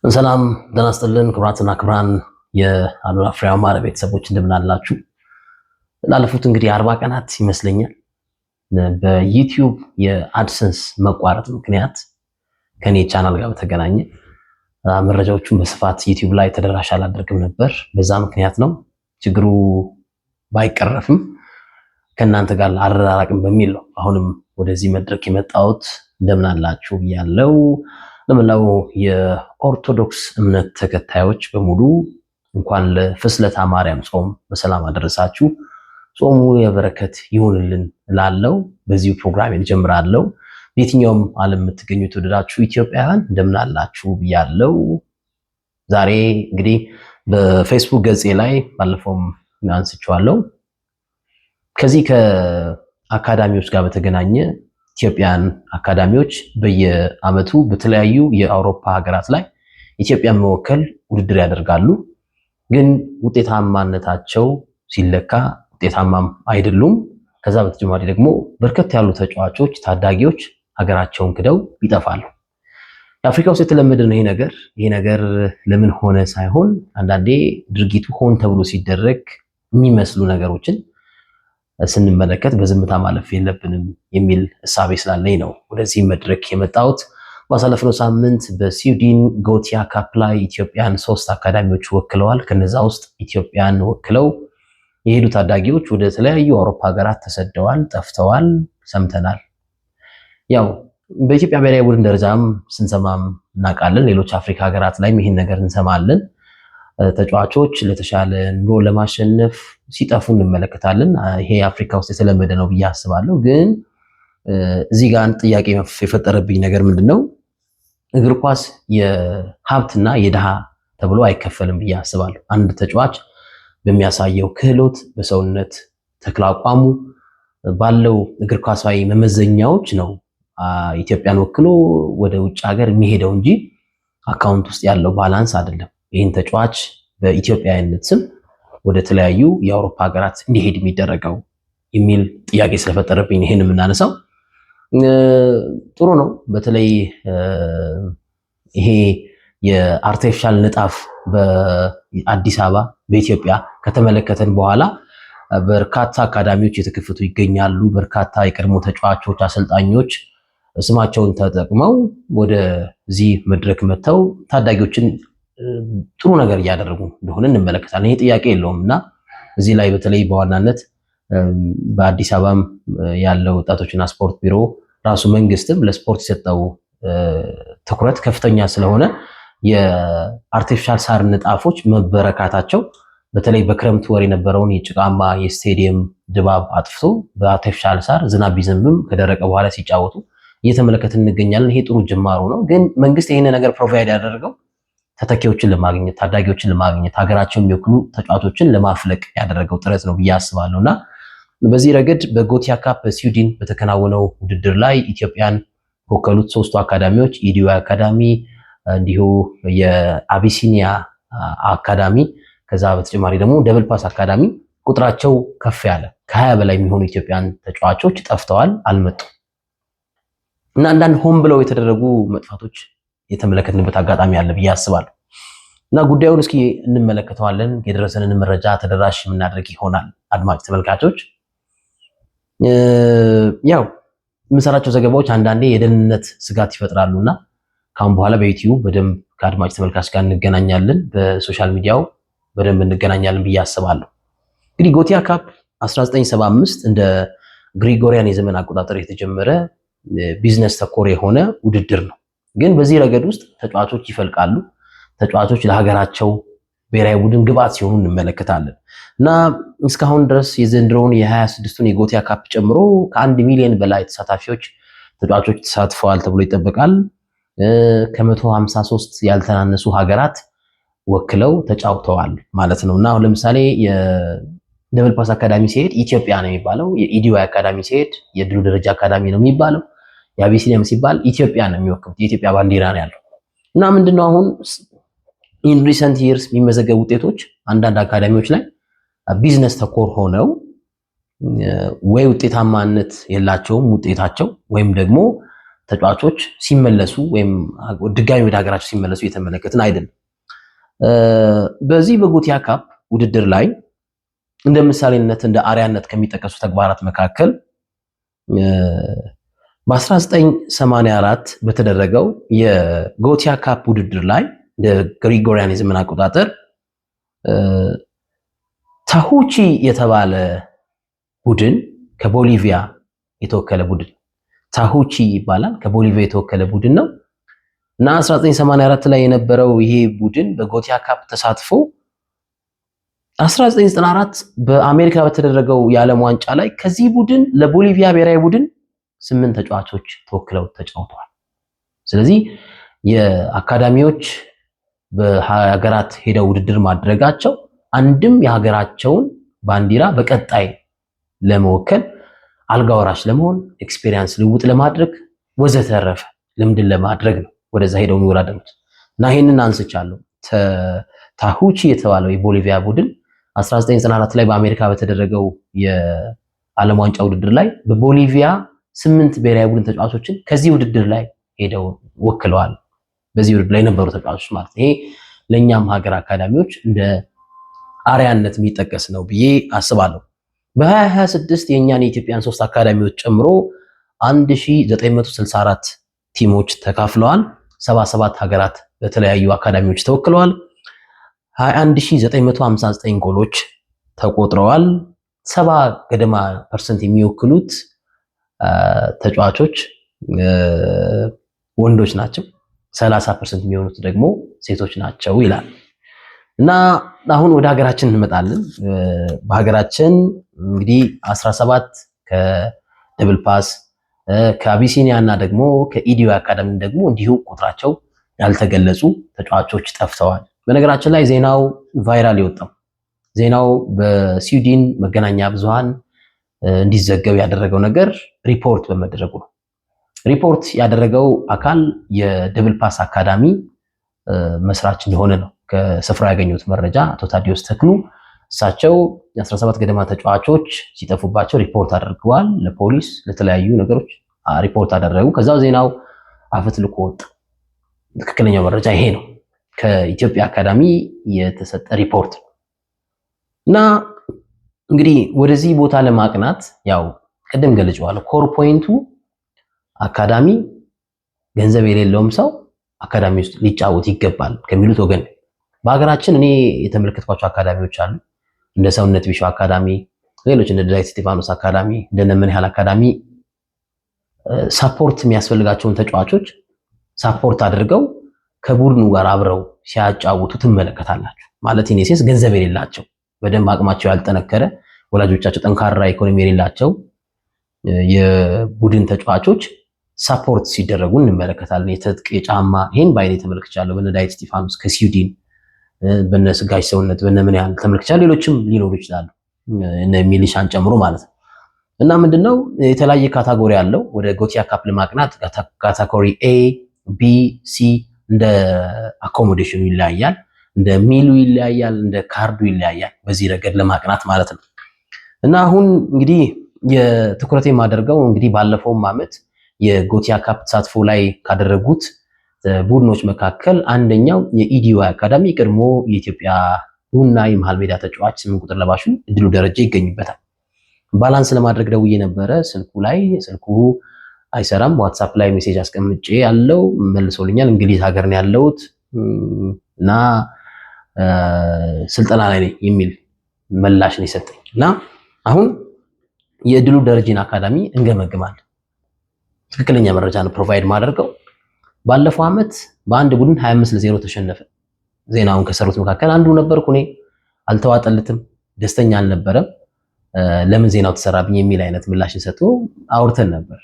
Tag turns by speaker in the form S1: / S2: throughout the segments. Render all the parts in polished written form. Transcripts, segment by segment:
S1: ሰላም ጤና ይስጥልን ክቡራትና ክቡራን የአሉላ ፍሬ አማረ ቤተሰቦች እንደምን አላችሁ? ላለፉት እንግዲህ 40 ቀናት ይመስለኛል በዩቲዩብ የአድሰንስ መቋረጥ ምክንያት ከኔ ቻናል ጋር በተገናኘ መረጃዎቹን በስፋት ዩቲዩብ ላይ ተደራሽ አላደርግም ነበር። በዛ ምክንያት ነው። ችግሩ ባይቀረፍም ከእናንተ ጋር አልራራቅም በሚል ነው አሁንም ወደዚህ መድረክ የመጣሁት። እንደምን አላችሁ ብያለሁ። ለመላው የኦርቶዶክስ እምነት ተከታዮች በሙሉ እንኳን ለፍስለታ ማርያም ጾም በሰላም አደረሳችሁ። ጾሙ የበረከት ይሁንልን እላለሁ። በዚሁ ፕሮግራም እንጀምራለሁ። በየትኛውም ዓለም የምትገኙ የተወደዳችሁ ኢትዮጵያውያን እንደምን አላችሁ ብያለሁ። ዛሬ እንግዲህ በፌስቡክ ገጼ ላይ ባለፈውም አንስቼዋለሁ። ከዚህ ከአካዳሚዎች ጋር በተገናኘ ኢትዮጵያን አካዳሚዎች በየዓመቱ በተለያዩ የአውሮፓ ሀገራት ላይ ኢትዮጵያን መወከል ውድድር ያደርጋሉ። ግን ውጤታማነታቸው ሲለካ ውጤታማም አይደሉም። ከዛ በተጨማሪ ደግሞ በርከት ያሉ ተጫዋቾች፣ ታዳጊዎች ሀገራቸውን ክደው ይጠፋሉ። የአፍሪካ ውስጥ የተለመደ ነው ይሄ ነገር ለምን ሆነ ሳይሆን አንዳንዴ ድርጊቱ ሆን ተብሎ ሲደረግ የሚመስሉ ነገሮችን ስንመለከት በዝምታ ማለፍ የለብንም የሚል እሳቤ ስላለኝ ነው ወደዚህ መድረክ የመጣሁት። ባሳለፍነው ሳምንት በስዊድን ጎቲያ ካፕ ላይ ኢትዮጵያን 3 አካዳሚዎች ወክለዋል። ከነዛ ውስጥ ኢትዮጵያን ወክለው የሄዱ ታዳጊዎች ወደ ተለያዩ አውሮፓ ሀገራት ተሰደዋል፣ ጠፍተዋል፣ ሰምተናል። ያው በኢትዮጵያ ብሔራዊ ቡድን ደረጃም ስንሰማም እናውቃለን። ሌሎች አፍሪካ ሀገራት ላይም ይህን ነገር እንሰማለን። ተጫዋቾች ለተሻለ ኑሮ ለማሸነፍ ሲጠፉ እንመለከታለን። ይሄ አፍሪካ ውስጥ የተለመደ ነው ብዬ አስባለሁ። ግን እዚህ ጋር አንድ ጥያቄ የፈጠረብኝ ነገር ምንድነው? እግር ኳስ የሀብትና የድሃ ተብሎ አይከፈልም ብዬ አስባለሁ። አንድ ተጫዋች በሚያሳየው ክህሎት፣ በሰውነት ተክለ አቋሙ ባለው እግር ኳሳዊ መመዘኛዎች ነው ኢትዮጵያን ወክሎ ወደ ውጭ ሀገር የሚሄደው እንጂ አካውንት ውስጥ ያለው ባላንስ አይደለም። ይህን ተጫዋች በኢትዮጵያዊነት ስም ወደ ተለያዩ የአውሮፓ ሀገራት እንዲሄድ የሚደረገው የሚል ጥያቄ ስለፈጠረብኝ ይሄን የምናነሳው ጥሩ ነው። በተለይ ይሄ የአርቲፊሻል ንጣፍ በአዲስ አበባ በኢትዮጵያ ከተመለከተን በኋላ በርካታ አካዳሚዎች የተከፈቱ ይገኛሉ። በርካታ የቀድሞ ተጫዋቾች፣ አሰልጣኞች ስማቸውን ተጠቅመው ወደዚህ መድረክ መጥተው ታዳጊዎችን ጥሩ ነገር እያደረጉ እንደሆነ እንመለከታለን። ይሄ ጥያቄ የለውም እና እዚህ ላይ በተለይ በዋናነት በአዲስ አበባም ያለው ወጣቶችና ስፖርት ቢሮ ራሱ መንግስትም ለስፖርት የሰጠው ትኩረት ከፍተኛ ስለሆነ የአርቲፊሻል ሳር ንጣፎች መበረካታቸው በተለይ በክረምት ወር የነበረውን የጭቃማ የስቴዲየም ድባብ አጥፍቶ በአርቲፊሻል ሳር ዝናብ ቢዘንብም ከደረቀ በኋላ ሲጫወቱ እየተመለከትን እንገኛለን። ይሄ ጥሩ ጅማሩ ነው። ግን መንግስት ይሄን ነገር ፕሮቫይድ ያደረገው ተተኪዎችን ለማግኘት፣ ታዳጊዎችን ለማግኘት፣ ሀገራቸውን የሚወክሉ ተጫዋቾችን ለማፍለቅ ያደረገው ጥረት ነው ብዬ አስባለሁ እና በዚህ ረገድ በጎቲያ ካፕ በስዊድን በተከናወነው ውድድር ላይ ኢትዮጵያን ወከሉት 3ቱ አካዳሚዎች ኢዲዩ አካዳሚ፣ እንዲሁ የአቢሲኒያ አካዳሚ፣ ከዛ በተጨማሪ ደግሞ ደብል ፓስ አካዳሚ ቁጥራቸው ከፍ ያለ ከ20 በላይ የሚሆኑ ኢትዮጵያን ተጫዋቾች ጠፍተዋል፣ አልመጡም እና አንዳንድ ሆን ብለው የተደረጉ መጥፋቶች የተመለከትንበት አጋጣሚ አለ ብዬ አስባለሁ እና ጉዳዩን እስኪ እንመለከተዋለን። የደረሰንን መረጃ ተደራሽ የምናደርግ ይሆናል። አድማጭ ተመልካቾች፣ ያው የምሰራቸው ዘገባዎች አንዳንዴ የደህንነት ስጋት ይፈጥራሉና ካሁን በኋላ በዩቲዩብ በደንብ ከአድማጭ ተመልካች ጋር እንገናኛለን፣ በሶሻል ሚዲያው በደንብ እንገናኛለን ብዬ አስባለሁ። እንግዲህ ጎቲያ ካፕ 1975 እንደ ግሪጎሪያን የዘመን አቆጣጠር የተጀመረ ቢዝነስ ተኮር የሆነ ውድድር ነው። ግን በዚህ ረገድ ውስጥ ተጫዋቾች ይፈልቃሉ። ተጫዋቾች ለሀገራቸው ብሔራዊ ቡድን ግብዓት ሲሆኑ እንመለከታለን እና እስካሁን ድረስ የዘንድሮውን የ26ቱን የጎቲያ ካፕ ጨምሮ ከ1 ሚሊዮን በላይ ተሳታፊዎች ተጫዋቾች ተሳትፈዋል ተብሎ ይጠበቃል። ከ153 ያልተናነሱ ሀገራት ወክለው ተጫውተዋል ማለት ነው እና አሁን ለምሳሌ የደብል ፓስ አካዳሚ ሲሄድ ኢትዮጵያ ነው የሚባለው። የኢዲዩ አካዳሚ ሲሄድ የድሉ ደረጃ አካዳሚ ነው የሚባለው። የአቢሲኒያም ሲባል ኢትዮጵያ ነው የሚወክሉት። የኢትዮጵያ ባንዲራ ነው ያለው እና ምንድነው አሁን ኢን ሪሰንት ይርስ የሚመዘገቡ ውጤቶች አንዳንድ አካዳሚዎች ላይ ቢዝነስ ተኮር ሆነው ወይ ውጤታማነት የላቸውም ውጤታቸው ወይም ደግሞ ተጫዋቾች ሲመለሱ ወይም ድጋሚ ወደ ሀገራቸው ሲመለሱ እየተመለከትን አይደለም። በዚህ በጎቲያ ካፕ ውድድር ላይ እንደ ምሳሌነት እንደ አርያነት ከሚጠቀሱ ተግባራት መካከል በ1984 በተደረገው የጎቲያ ካፕ ውድድር ላይ እንደ ግሪጎሪያን የዘመን አቆጣጠር ታሁቺ የተባለ ቡድን ከቦሊቪያ የተወከለ ቡድን ታሁቺ ይባላል። ከቦሊቪያ የተወከለ ቡድን ነው እና 1984 ላይ የነበረው ይሄ ቡድን በጎቲያ ካፕ ተሳትፎ 1994 በአሜሪካ በተደረገው የዓለም ዋንጫ ላይ ከዚህ ቡድን ለቦሊቪያ ብሔራዊ ቡድን 8 ተጫዋቾች ተወክለው ተጫውተዋል። ስለዚህ የአካዳሚዎች በሀገራት ሄደው ውድድር ማድረጋቸው አንድም የሀገራቸውን ባንዲራ በቀጣይ ለመወከል አልጋ ወራሽ ለመሆን ኤክስፔሪየንስ ልውጥ ለማድረግ ወዘተረፈ ልምድን ለማድረግ ነው ወደዛ ሄደው የሚወዳደሩት እና ይሄንን አንስቻለሁ። ታሁቺ የተባለው የቦሊቪያ ቡድን 1994 ላይ በአሜሪካ በተደረገው የዓለም ዋንጫ ውድድር ላይ በቦሊቪያ 8 ብሔራዊ ቡድን ተጫዋቾችን ከዚህ ውድድር ላይ ሄደው ወክለዋል። በዚህ ውድድር ላይ የነበሩ ተጫዋቾች ማለት ነው። ይሄ ለኛም ሀገር አካዳሚዎች እንደ አርያነት የሚጠቀስ ነው ብዬ አስባለሁ። በ2026 የኛን የኢትዮጵያን 3 አካዳሚዎች ጨምሮ 1964 ቲሞች ተካፍለዋል። 77 ሀገራት በተለያዩ አካዳሚዎች ተወክለዋል። 21959 ጎሎች ተቆጥረዋል። 70 ገደማ ፐርሰንት የሚወክሉት ተጫዋቾች ወንዶች ናቸው። 30% የሚሆኑት ደግሞ ሴቶች ናቸው ይላል እና አሁን ወደ ሀገራችን እንመጣለን። በሀገራችን እንግዲህ 17 ከደብል ፓስ ከአቢሲኒያ እና ደግሞ ከኢዲዮ አካዳሚ ደግሞ እንዲሁ ቁጥራቸው ያልተገለጹ ተጫዋቾች ጠፍተዋል። በነገራችን ላይ ዜናው ቫይራል የወጣው ዜናው በስዊድን መገናኛ ብዙሃን እንዲዘገብ ያደረገው ነገር ሪፖርት በመደረጉ ነው። ሪፖርት ያደረገው አካል የደብል ፓስ አካዳሚ መስራች እንደሆነ ነው ከስፍራ ያገኙት መረጃ። አቶ ታዲዮስ ተክሉ እሳቸው የ17 ገደማ ተጫዋቾች ሲጠፉባቸው ሪፖርት አድርገዋል። ለፖሊስ ለተለያዩ ነገሮች ሪፖርት አደረጉ። ከዛው ዜናው አፈትልኮ ወጣ። ትክክለኛው መረጃ ይሄ ነው። ከኢትዮጵያ አካዳሚ የተሰጠ ሪፖርት እና እንግዲህ ወደዚህ ቦታ ለማቅናት ያው ቅድም ገልጬዋለሁ። ኮር ፖይንቱ አካዳሚ ገንዘብ የሌለውም ሰው አካዳሚ ውስጥ ሊጫወት ይገባል ከሚሉት ወገን። በሀገራችን እኔ የተመለከትኳቸው አካዳሚዎች አሉ። እንደ ሰውነት ቢሻው አካዳሚ፣ ሌሎች እንደ ዳዊት እስጢፋኖስ አካዳሚ፣ እንደ ምን ያህል አካዳሚ ሳፖርት የሚያስፈልጋቸውን ተጫዋቾች ሳፖርት አድርገው ከቡድኑ ጋር አብረው ሲያጫውቱ ትመለከታላችሁ። ማለት ኢኔሴስ ገንዘብ የሌላቸው በደንብ አቅማቸው ያልጠነከረ ወላጆቻቸው ጠንካራ ኢኮኖሚ የሌላቸው የቡድን ተጫዋቾች ሳፖርት ሲደረጉ እንመለከታለን። የትጥቅ የጫማ ይሄን ባይኔ ተመልክቻለሁ። በነ ዳዊት እስጢፋኖስ ከስዊድን በነ ስጋሽ ሰውነት በነ ምን ያህል ተመልክቻለሁ። ሌሎችም ሊኖሩ ይችላሉ እነ ሚሊሻን ጨምሮ ማለት ነው። እና ምንድነው የተለያየ ካታጎሪ አለው። ወደ ጎቲያ ካፕ ለማቅናት ካታጎሪ ኤ፣ ቢ፣ ሲ እንደ አኮሞዴሽኑ ይለያያል፣ እንደ ሚሉ ይለያያል፣ እንደ ካርዱ ይለያያል። በዚህ ረገድ ለማቅናት ማለት ነው። እና አሁን እንግዲህ የትኩረት የማደርገው እንግዲህ ባለፈውም ዓመት የጎቲያ ካፕ ተሳትፎ ላይ ካደረጉት ቡድኖች መካከል አንደኛው የኢዲዮ አካዳሚ ቀድሞ የኢትዮጵያ ቡና የመሃል ሜዳ ተጫዋች 8 ቁጥር ለባሹ እድሉ ደረጃ ይገኝበታል። ባላንስ ለማድረግ ደውዬ ነበረ። ስልኩ አይሰራም። ዋትሳፕ ላይ ሜሴጅ አስቀምጬ ያለው መልሶልኛል። እንግሊዝ ሀገር ነው ያለሁት እና ስልጠና ላይ ነኝ የሚል ምላሽ ነው የሰጠኝ። እና አሁን የእድሉ ደረጃን አካዳሚ እንገመግማለን። ትክክለኛ መረጃ ነው ፕሮቫይድ ማደርገው። ባለፈው ዓመት በአንድ ቡድን 25-0 ተሸነፈ። ዜናውን ከሰሩት መካከል አንዱ ነበርኩ እኔ። አልተዋጠለትም፣ ደስተኛ አልነበረም። ለምን ዜናው ተሰራብኝ የሚል አይነት ምላሽን ሰጥቶ አውርተን ነበር።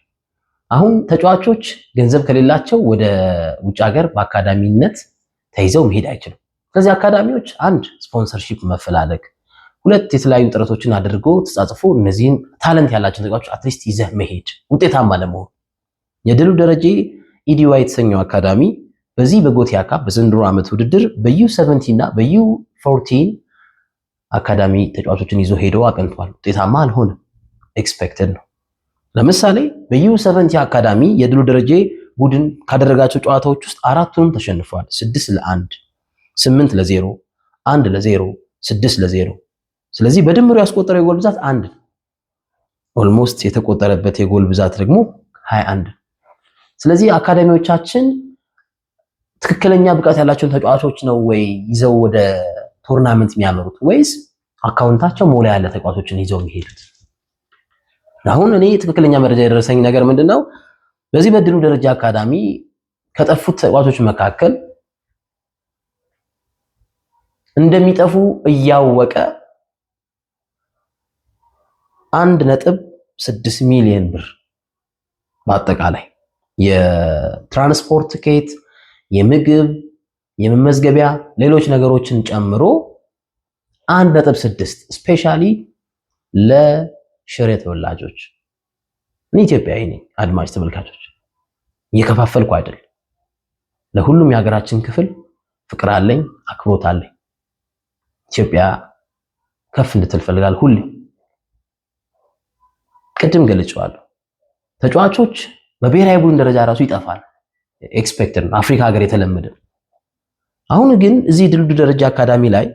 S1: አሁን ተጫዋቾች ገንዘብ ከሌላቸው ወደ ውጭ ሀገር በአካዳሚነት ተይዘው መሄድ አይችሉም። ስለዚህ አካዳሚዎች አንድ ስፖንሰርሺፕ መፈላለግ፣ ሁለት የተለያዩ ጥረቶችን አድርጎ ተጻጽፎ እነዚህን ታለንት ያላቸውን ተጫዋቾች አትሊስት ይዘህ መሄድ ውጤታማ ለመሆን የድሉ ደረጃ ኢዲዋይ የተሰኘው አካዳሚ በዚህ በጎቲያ ካፕ በዘንድሮ ዓመት ውድድር በዩ17 እና በዩ14 አካዳሚ ተጫዋቾችን ይዞ ሄዶ አቅንቷል። ውጤታማ አልሆነም። ኤክስፔክትድ ነው። ለምሳሌ በዩ70 አካዳሚ የድሉ ደረጀ ቡድን ካደረጋቸው ጨዋታዎች ውስጥ 4ቱንም ተሸንፏል። 6-1፣ 8-0፣ 1-0፣ 6-0። ስለዚህ በድምሩ ያስቆጠረው የጎል ብዛት 1 ነው። ኦልሞስት የተቆጠረበት የጎል ብዛት ደግሞ 21። ስለዚህ አካዳሚዎቻችን ትክክለኛ ብቃት ያላቸውን ተጫዋቾች ነው ወይ ይዘው ወደ ቶርናመንት የሚያመሩት ወይስ አካውንታቸው ሞላ ያለ ተጫዋቾችን ይዘው የሚሄዱት? አሁን እኔ ትክክለኛ መረጃ የደረሰኝ ነገር ምንድነው፣ በዚህ በድሉ ደረጃ አካዳሚ ከጠፉት ተጫዋቾች መካከል እንደሚጠፉ እያወቀ 1.6 ሚሊዮን ብር በአጠቃላይ የትራንስፖርት ቲኬት፣ የምግብ፣ የመመዝገቢያ ሌሎች ነገሮችን ጨምሮ 1.6 ስፔሻሊ ለሽሬ ተወላጆች። እኔ ኢትዮጵያዊ ነኝ፣ አድማጭ ተመልካቾች እየከፋፈልኩ አይደል። ለሁሉም የሀገራችን ክፍል ፍቅር አለኝ፣ አክብሮት አለኝ። ኢትዮጵያ ከፍ እንድትል ፈልጋለሁ ሁሌ። ቅድም ገልጬዋለሁ። ተጫዋቾች በብሔራዊ ቡድን ደረጃ ራሱ ይጠፋል። ኤክስፔክትድ ነው፣ አፍሪካ ሀገር የተለመደ። አሁን ግን እዚህ ድሉ ደረጃ አካዳሚ ላይ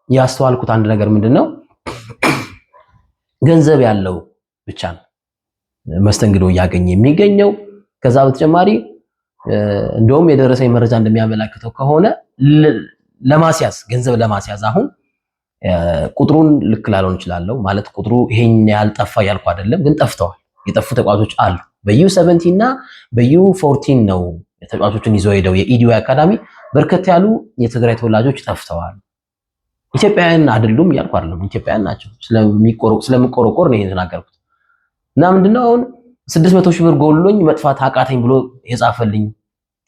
S1: ያስተዋልኩት አንድ ነገር ምንድነው፣ ገንዘብ ያለው ብቻ ነው መስተንግዶ እያገኘ የሚገኘው። ከዛ በተጨማሪ እንደውም የደረሰኝ መረጃ እንደሚያመለክተው ከሆነ ለማስያዝ ገንዘብ ለማስያዝ አሁን ቁጥሩን ልክ ላልሆን እችላለሁ ማለት ቁጥሩ ይሄን ያልጠፋ ያልኩ አይደለም፣ ግን ጠፍተዋል። የጠፉ ተጫዋቾች አሉ። በዩ70 እና በዩ14 ነው ተጫዋቾችን ይዘው ሄደው የኢዲዮ አካዳሚ በርከት ያሉ የትግራይ ተወላጆች ጠፍተዋል። ኢትዮጵያውያን አይደሉም ያልኩ አይደለም፣ ኢትዮጵያውያን ናቸው። ስለምቆረቆር ነው የተናገርኩት። እና ምንድነው አሁን 600 ሺህ ብር ጎሎኝ መጥፋት አቃተኝ ብሎ የጻፈልኝ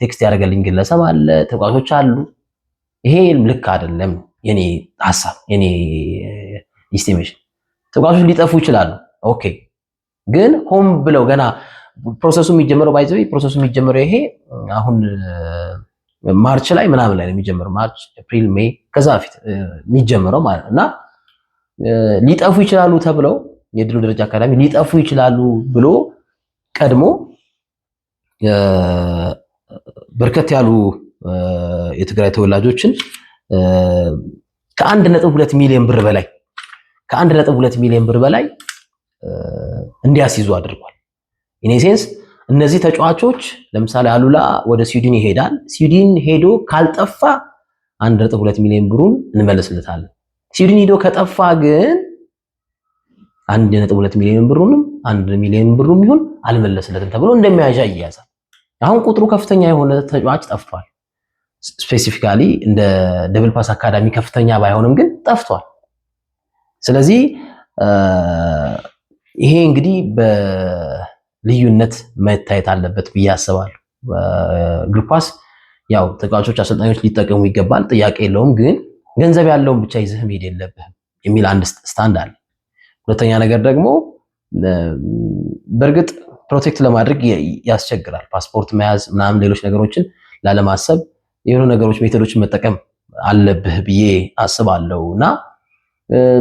S1: ቴክስት ያደረገልኝ ግለሰብ አለ፣ ተጫዋቾች አሉ። ይሄ ልክ አይደለም። የኔ ሐሳብ የኔ ኢስቲሜሽን ተጫዋቾች ሊጠፉ ይችላሉ። ኦኬ፣ ግን ሆም ብለው ገና ፕሮሰሱ የሚጀምረው ፕሮሰሱ የሚጀምረው ይሄ አሁን ማርች ላይ ምናምን ላይ ነው የሚጀምረው። ማርች፣ ኤፕሪል፣ ሜይ ከዛ በፊት የሚጀምረው ማለት እና ሊጠፉ ይችላሉ ተብለው የድሉ ደረጃ አካዳሚ ሊጠፉ ይችላሉ ብሎ ቀድሞ በርከት ያሉ የትግራይ ተወላጆችን ከ1.2 ሚሊዮን ብር በላይ ከ1.2 ሚሊዮን ብር በላይ እንዲያስይዙ አድርጓል። ኢኔሴንስ እነዚህ ተጫዋቾች ለምሳሌ አሉላ ወደ ስዊድን ይሄዳል። ስዊድን ሄዶ ካልጠፋ 1.2 ሚሊዮን ብሩን እንመለስለታለን። ስዊድን ሄዶ ከጠፋ ግን 1.2 ሚሊዮን ብሩንም 1 ሚሊዮን ብሩም ይሁን አልመለስለትም ተብሎ እንደሚያዣ ይያዛል። አሁን ቁጥሩ ከፍተኛ የሆነ ተጫዋች ጠፍቷል። ስፔሲፊካሊ እንደ ደብል ፓስ አካዳሚ ከፍተኛ ባይሆንም ግን ጠፍቷል። ስለዚህ ይሄ እንግዲህ በልዩነት መታየት አለበት ብዬ አስባለሁ። እግር ኳስ ያው ተጫዋቾች፣ አሰልጣኞች ሊጠቀሙ ይገባል፣ ጥያቄ የለውም። ግን ገንዘብ ያለውን ብቻ ይዘህ መሄድ የለብህም የሚል አንድ ስታንድ አለ። ሁለተኛ ነገር ደግሞ በእርግጥ ፕሮቴክት ለማድረግ ያስቸግራል። ፓስፖርት መያዝ ምናምን ሌሎች ነገሮችን ላለማሰብ የሆኑ ነገሮች ሜቶዶችን መጠቀም አለብህ ብዬ አስባለሁ እና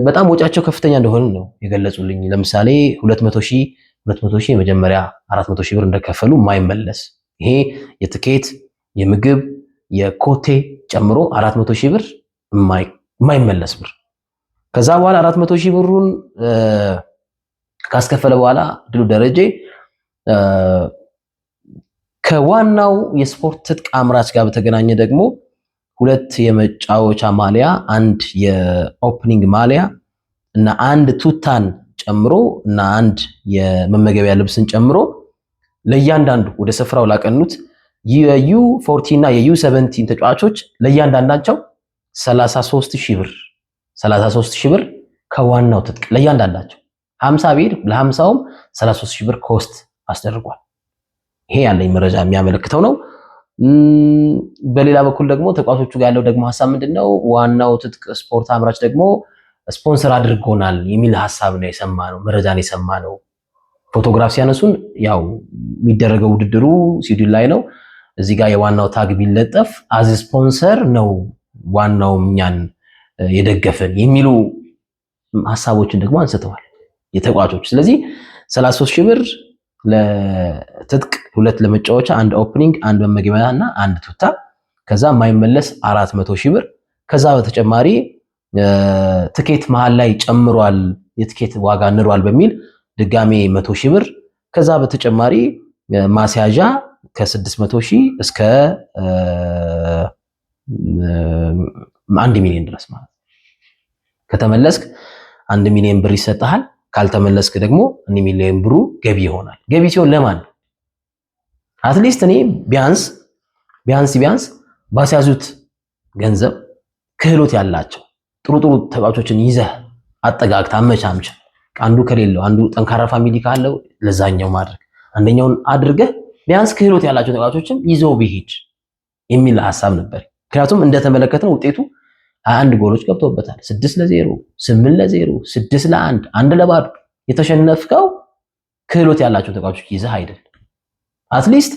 S1: በጣም ወጪያቸው ከፍተኛ እንደሆነ ነው የገለጹልኝ። ለምሳሌ 200 ሺህ የመጀመሪያ 400 ሺህ ብር እንደከፈሉ የማይመለስ ይሄ የትኬት የምግብ የኮቴ ጨምሮ 400 ሺህ ብር የማይመለስ ብር። ከዛ በኋላ 400 ሺህ ብሩን ካስከፈለ በኋላ ድሉ ደረጀ ከዋናው የስፖርት ትጥቅ አምራች ጋር በተገናኘ ደግሞ 2 የመጫወቻ ማሊያ፣ 1 የኦፕኒንግ ማሊያ እና 1 ቱታን ጨምሮ እና 1 የመመገቢያ ልብስን ጨምሮ ለእያንዳንዱ ወደ ስፍራው ላቀኑት የዩ40 እና የዩ70 ተጫዋቾች ለእያንዳንዳቸው 33 ሺህ ብር ከዋናው ትጥቅ ለእያንዳንዳቸው 50 ቢር ለ50ውም 33 ሺህ ብር ኮስት አስደርጓል። ይሄ ያለኝ መረጃ የሚያመለክተው ነው። በሌላ በኩል ደግሞ ተቋቶቹ ጋር ያለው ደግሞ ሐሳብ ምንድነው? ዋናው ትጥቅ ስፖርት አምራች ደግሞ ስፖንሰር አድርጎናል የሚል ሐሳብ ነው የሰማነው፣ መረጃ ነው የሰማነው። ፎቶግራፍ ሲያነሱን ያው የሚደረገው ውድድሩ ስዊድን ላይ ነው። እዚህ ጋር የዋናው ታግ ቢለጠፍ አዝ ስፖንሰር ነው ዋናው እኛን የደገፈን የሚሉ ሐሳቦችን ደግሞ አንስተዋል የተቋጮች። ስለዚህ 33,000 ብር ለትጥቅ፣ 2 ለመጫወቻ፣ 1 ኦፕኒንግ፣ 1 መመገቢያ እና 1 ቱታ፣ ከዛ የማይመለስ 400,000 ብር። ከዛ በተጨማሪ ትኬት መሃል ላይ ጨምሯል፣ የትኬት ዋጋ ንሯል በሚል ድጋሜ 100,000 ብር። ከዛ በተጨማሪ ማስያዣ ከ600,000 እስከ 1 ሚሊዮን ድረስ ማለት ከተመለስክ 1 ሚሊዮን ብር ይሰጥሃል። ካልተመለስክ ደግሞ 1 ሚሊዮን ብሩ ገቢ ይሆናል። ገቢ ሲሆን ለማን? አትሊስት እኔ ቢያንስ ባስያዙት ገንዘብ ክህሎት ያላቸው ጥሩ ተጫዋቾችን ይዘህ አጠጋግተህ አመቻምች፣ አንዱ ከሌለው አንዱ ጠንካራ ፋሚሊ ካለው ለዛኛው ማድረግ፣ አንደኛውን አድርገህ ቢያንስ ክህሎት ያላቸው ተጫዋቾችን ይዘው ቢሄድ የሚል ሐሳብ ነበር። ምክንያቱም እንደተመለከተው ውጤቱ 21 ጎሎች ገብተውበታል። 6-0፣ 8-0፣ 6-1፣ 1-0 የተሸነፍከው ክህሎት ያላቸው ተጫዋቾች ይዘህ አይደል። አትሊስት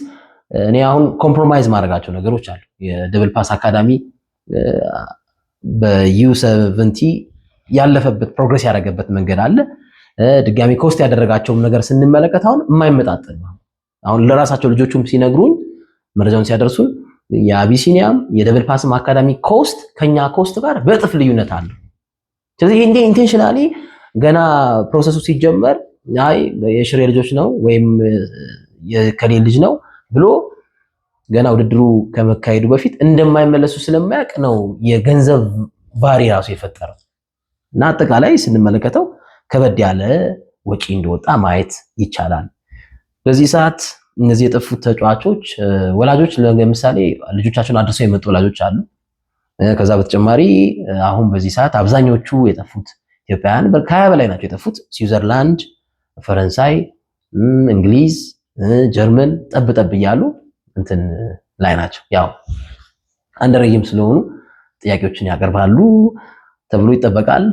S1: እኔ አሁን ኮምፕሮማይዝ ማድረጋቸው ነገሮች አሉ። የደብል ፓስ አካዳሚ በዩ70 ያለፈበት ፕሮግሬስ ያደረገበት መንገድ አለ። ድጋሚ ኮስት ያደረጋቸውም ነገር ስንመለከት አሁን የማይመጣጠን ነው። አሁን ለራሳቸው ልጆቹም ሲነግሩን መረጃውን ሲያደርሱን የአቢሲኒያም የደብል ፓስም አካዳሚ ኮስት ከኛ ኮስት ጋር በእጥፍ ልዩነት አለው። ስለዚህ ይሄ ኢንቴንሽናሊ ገና ፕሮሰሱ ሲጀመር አይ የሽሬ ልጆች ነው ወይም የከሌ ልጅ ነው ብሎ ገና ውድድሩ ከመካሄዱ በፊት እንደማይመለሱ ስለማያውቅ ነው የገንዘብ ቫሪ ራሱ የፈጠረው። እና አጠቃላይ ስንመለከተው ከበድ ያለ ወጪ እንደወጣ ማየት ይቻላል። በዚህ ሰዓት እነዚህ የጠፉት ተጫዋቾች ወላጆች ለምሳሌ ልጆቻቸውን አድርሰው የመጡ ወላጆች አሉ። ከዛ በተጨማሪ አሁን በዚህ ሰዓት አብዛኞቹ የጠፉት ኢትዮጵያውያን ከ20 በላይ ናቸው የጠፉት። ስዊዘርላንድ፣ ፈረንሳይ፣ እንግሊዝ፣ ጀርመን ጠብ እያሉ እንትን ላይ ናቸው። ያው አንደረጅም ስለሆኑ ጥያቄዎችን ያቀርባሉ ተብሎ ይጠበቃል።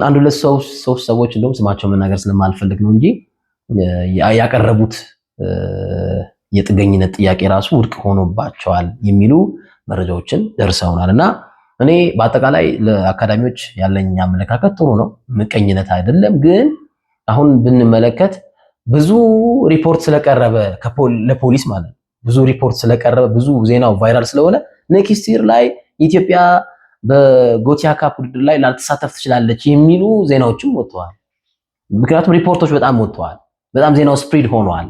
S1: አንድ ሁለት ሶስት ሰዎች እንደውም ስማቸው መናገር ስለማልፈልግ ነው እንጂ ያቀረቡት የጥገኝነት ጥያቄ ራሱ ውድቅ ሆኖባቸዋል የሚሉ መረጃዎችን ደርሰውናል። እና እኔ በአጠቃላይ ለአካዳሚዎች ያለኝ አመለካከት ጥሩ ነው፣ ምቀኝነት አይደለም። ግን አሁን ብንመለከት ብዙ ሪፖርት ስለቀረበ ለፖሊስ ማለት ብዙ ሪፖርት ስለቀረበ ብዙ ዜናው ቫይራል ስለሆነ ኔክስት ይር ላይ ኢትዮጵያ በጎቲያ ካፕ ውድድር ላይ ላልተሳተፍ ትችላለች የሚሉ ዜናዎችም ወጥተዋል። ምክንያቱም ሪፖርቶች በጣም ወጥተዋል፣ በጣም ዜናው ስፕሪድ ሆኗል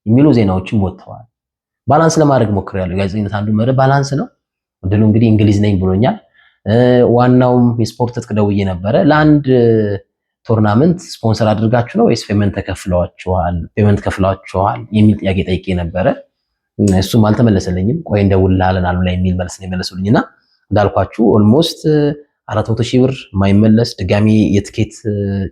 S1: የሚሉ ዜናዎችም ወጥተዋል። ባላንስ ለማድረግ ሞክሬያለሁ። ጋዜጠኝነት አንዱ መርህ ባላንስ ነው። እድሉ እንግዲህ እንግሊዝ ነኝ ብሎኛል። ዋናውም የስፖርት ትጥቅ ደውዬ ነበረ። ለአንድ ቶርናመንት ስፖንሰር አድርጋችሁ ነው ወይስ ፔመንት ከፍላችኋል የሚል ጥያቄ ጠይቄ ነበረ። እሱም አልተመለሰልኝም። ቆይ እንደውልልሃለን አሉ ላይ የሚል መልስ ነው የመለሱልኝና እንዳልኳችሁ ኦልሞስት 400,000 ብር የማይመለስ ድጋሚ የትኬት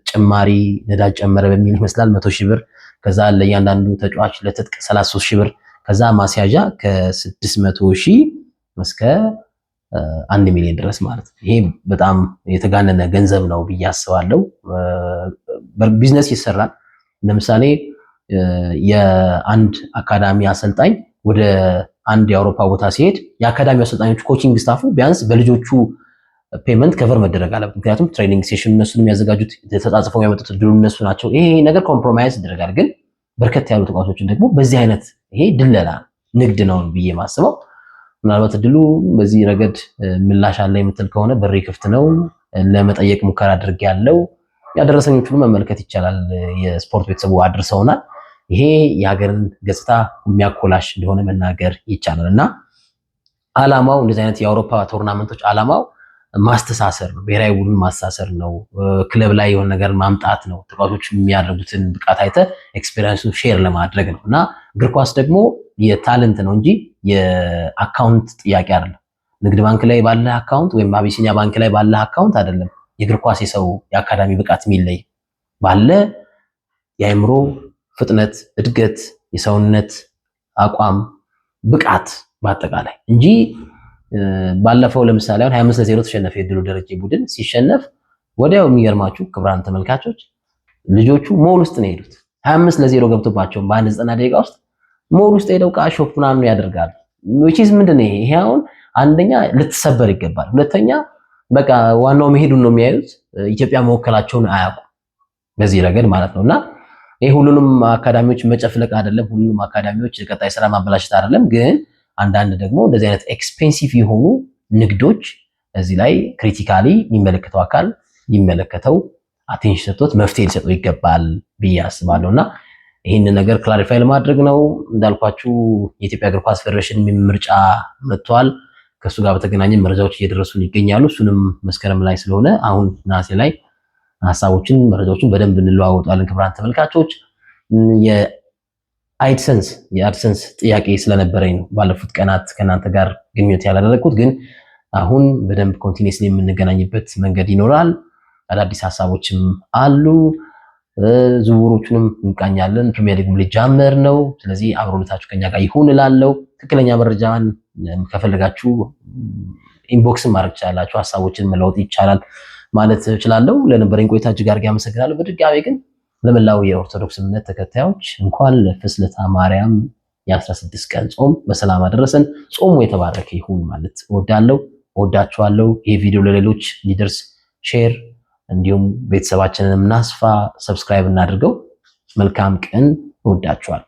S1: ጭማሪ ነዳጅ ጨመረ በሚል ይመስላል 100,000 ብር። ከዛ ለእያንዳንዱ ተጫዋች ለትጥቅ 33,000 ብር። ከዛ ማስያዣ ከ600,000 እስከ 1 ሚሊዮን ድረስ ማለት ነው። ይሄ በጣም የተጋነነ ገንዘብ ነው ብዬ አስባለሁ። ቢዝነስ ይሰራል። ለምሳሌ የአንድ አካዳሚ አሰልጣኝ ወደ አንድ የአውሮፓ ቦታ ሲሄድ የአካዳሚው አሰልጣኞች ኮቺንግ ስታፉ ቢያንስ በልጆቹ ፔመንት ከቨር መደረግ አለበት። ምክንያቱም ትሬኒንግ ሴሽን እነሱን የሚያዘጋጁት ተጻጽፈው ያመጡት እድሉ እነሱ ናቸው። ይሄ ነገር ኮምፕሮማይዝ ይደረጋል። ግን በርከት ያሉ ተቋቶችን ደግሞ በዚህ አይነት ይሄ ድለላ ንግድ ነው ብዬ ማስበው። ምናልባት እድሉ በዚህ ረገድ ምላሽ አለ የምትል ከሆነ በሬ ክፍት ነው። ለመጠየቅ ሙከራ አድርጌ ያለው ያደረሰኞቹን መመልከት ይቻላል። የስፖርት ቤተሰቡ አድርሰውናል። ይሄ የሀገርን ገጽታ የሚያኮላሽ እንደሆነ መናገር ይቻላል እና አላማው እንደዚህ አይነት የአውሮፓ ቶርናመንቶች አላማው ማስተሳሰር ነው። ብሔራዊ ቡድን ማስተሳሰር ነው። ክለብ ላይ የሆነ ነገር ማምጣት ነው። ተጫዋቾች የሚያደርጉትን ብቃት አይተ ኤክስፔሪንሱን ሼር ለማድረግ ነው እና እግር ኳስ ደግሞ የታለንት ነው እንጂ የአካውንት ጥያቄ አይደለም። ንግድ ባንክ ላይ ባለ አካውንት ወይም አቢሲኒያ ባንክ ላይ ባለ አካውንት አይደለም የእግር ኳስ የሰው የአካዳሚ ብቃት የሚለይ ባለ የአእምሮ ፍጥነት፣ እድገት፣ የሰውነት አቋም ብቃት በአጠቃላይ እንጂ ባለፈው ለምሳሌ አሁን 25-0 ተሸነፈ የድሉ ደረጃ ቡድን። ሲሸነፍ ወዲያው የሚገርማችሁ ክቡራን ተመልካቾች ልጆቹ ሞል ውስጥ ነው የሄዱት። 25-0 ገብቶባቸው በአንድ 90 ደቂቃ ውስጥ ሞል ውስጥ ሄደው ቃሾፍ ምናምን ያደርጋሉ። which ምንድነው ይሄ አሁን አንደኛ ልትሰበር ይገባል። ሁለተኛ በቃ ዋናው መሄዱን ነው የሚያዩት። ኢትዮጵያ መወከላቸውን አያውቁም በዚህ ረገድ ማለት ነውና ይሄ ሁሉንም አካዳሚዎች መጨፍለቅ አይደለም፣ ሁሉንም አካዳሚዎች ቀጣይ ስራ ማበላሸት አይደለም። ግን አንዳንድ ደግሞ እንደዚህ አይነት ኤክስፔንሲቭ የሆኑ ንግዶች እዚህ ላይ ክሪቲካሊ የሚመለከተው አካል ሊመለከተው አቴንሽን ሰጥቶት መፍትሄ ሊሰጠው ይገባል ብዬ አስባለሁ እና ይህንን ነገር ክላሪፋይ ለማድረግ ነው። እንዳልኳችሁ የኢትዮጵያ እግር ኳስ ፌዴሬሽን ምርጫ መጥቷል። ከእሱ ጋር በተገናኘ መረጃዎች እየደረሱን ይገኛሉ። እሱንም መስከረም ላይ ስለሆነ አሁን ነሐሴ ላይ ሀሳቦችን መረጃዎችን በደንብ እንለዋወጣለን። ክቡራን ተመልካቾች የአድሰንስ ጥያቄ ስለነበረኝ ነው ባለፉት ቀናት ከእናንተ ጋር ግንኙነት ያላደረግኩት፣ ግን አሁን በደንብ ኮንቲኒስሊ የምንገናኝበት መንገድ ይኖራል። አዳዲስ ሀሳቦችም አሉ። ዝውውሮቹንም እንቃኛለን። ፕሪሚየር ሊግ ሊጀመር ነው። ስለዚህ አብሮነታችሁ ከኛ ጋር ይሁን እላለሁ። ትክክለኛ መረጃን ከፈለጋችሁ ኢንቦክስን ማድረግ ትችላላችሁ። ሀሳቦችን መለወጥ ይቻላል ማለት እችላለሁ። ለነበረኝ ቆይታ እጅግ አድርጌ አመሰግናለሁ። በድጋሚ ግን ለመላው የኦርቶዶክስ እምነት ተከታዮች እንኳን ለፍልሰታ ማርያም የ16 ቀን ጾም በሰላም አደረሰን። ጾሙ የተባረከ ይሁን ማለት እወዳለሁ። እወዳችኋለሁ። ይሄ ቪዲዮ ለሌሎች እንዲደርስ ሼር፣ እንዲሁም ቤተሰባችንን እናስፋ፣ ሰብስክራይብ እናድርገው። መልካም ቀን። እወዳችኋለሁ።